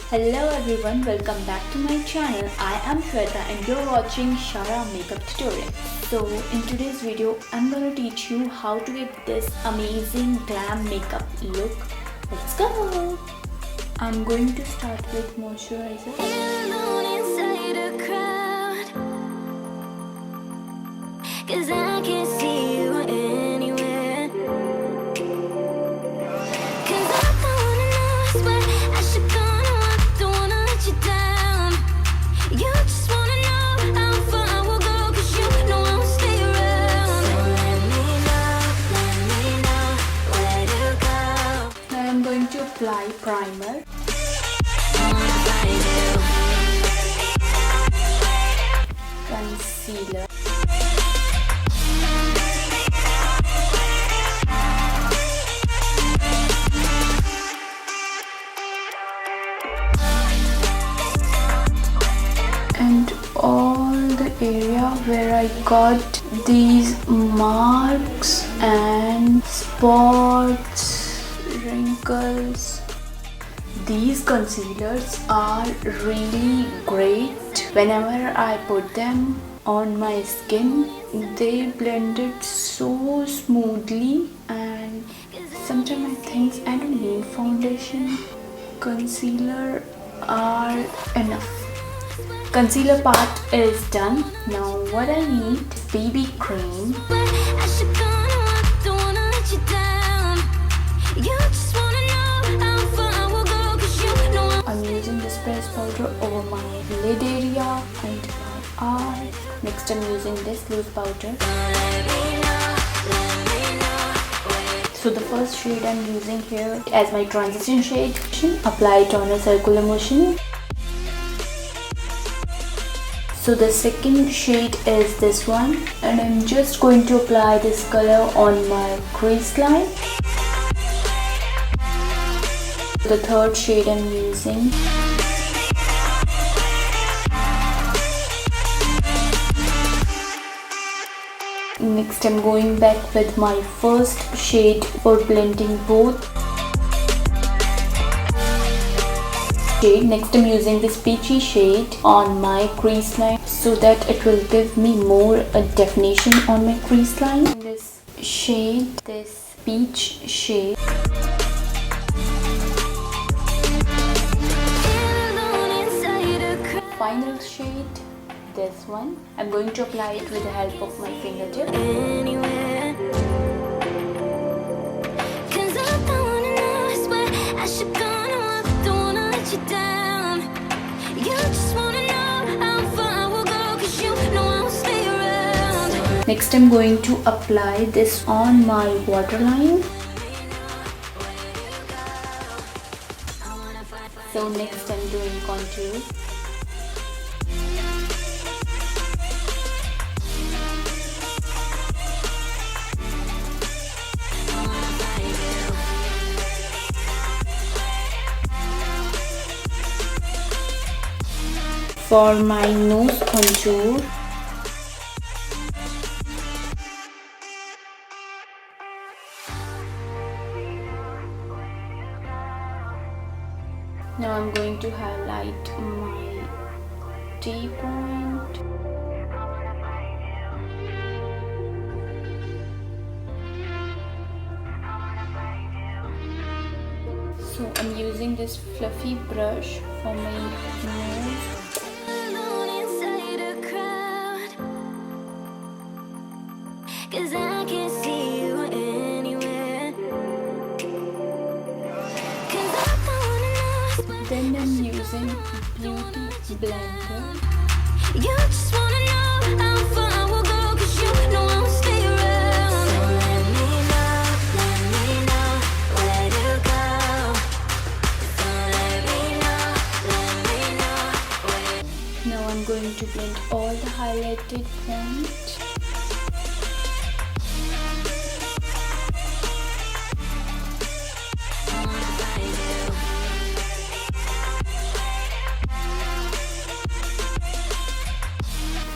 Hello everyone, welcome back to my channel. I am Shweta and you're watching SHARA makeup tutorial. So in today's video, I'm gonna teach you how to get this amazing glam makeup look. Let's go! I'm going to start with moisturizer. Cause I can't see you anywhere. Cause I don't wanna know, I swear I should go, no, I don't wanna let you down. You just wanna know how far I will go, cause you know I will stay around. So let me know where to go. Now I'm going to apply primer. I wanna find you. Concealer. And all the area where I got these marks and spots, wrinkles. These concealers are really great. Whenever I put them on my skin, they blended so smoothly, and sometimes I think I don't need foundation. Concealer are enough. Concealer part is done. Now what I need is BB cream. I'm using this pressed powder over my lid area and my eye. Next I'm using this loose powder. So the first shade I'm using here as my transition shade. Apply it on a circular motion. So the second shade is this one, and I'm just going to apply this color on my crease line. The third shade I'm using. Next I'm going back with my first shade for blending both. Next I'm using this peachy shade on my crease line so that it will give me more definition on my crease line. This shade, this peach shade. Final shade, this one. I'm going to apply it with the help of my fingertip. Next I'm going to apply this on my waterline. So next I'm doing contour. For my nose contour, now I'm going to highlight my T-point. So I'm using this fluffy brush for my nose. Cause I can't see you anywhere. Cause I don't wanna know. Then I'm using beauty blender. You just wanna know how far I will go, cause you know I will stay around. So let me know where to go. So let me know where. Now I'm going to blend all the highlighted points.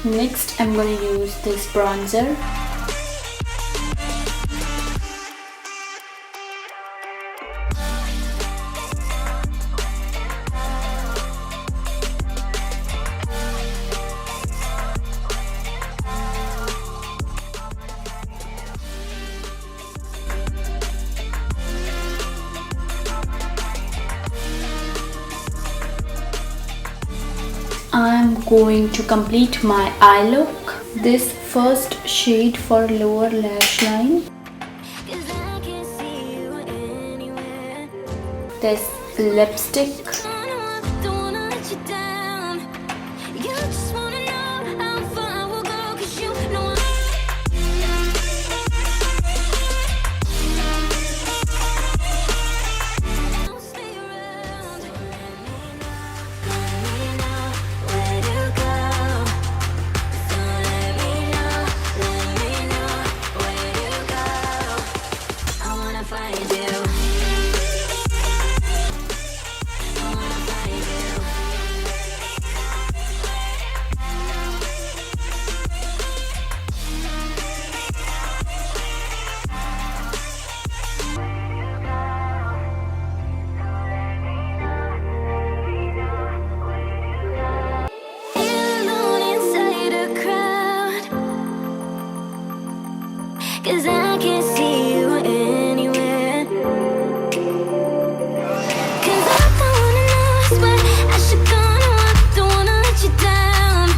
Next, I'm going to use this bronzer. I'm going to complete my eye look. This first shade for lower lash line. This lipstick. Cause I can't see you anywhere. Cause I don't wanna know, I swear I should go, no, I don't wanna let you down.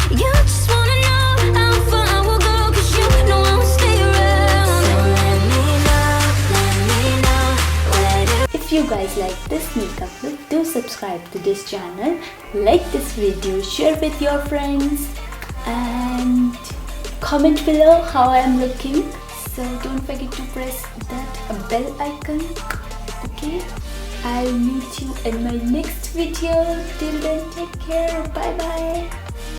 You just wanna know how far I will go, cause you know I will stay around. So let me know where to. If you guys like this makeup look, do subscribe to this channel, like this video, share with your friends, and comment below how I am looking. So don't forget to press that bell icon. Okay, I'll meet you in my next video. Till then, take care. Bye bye.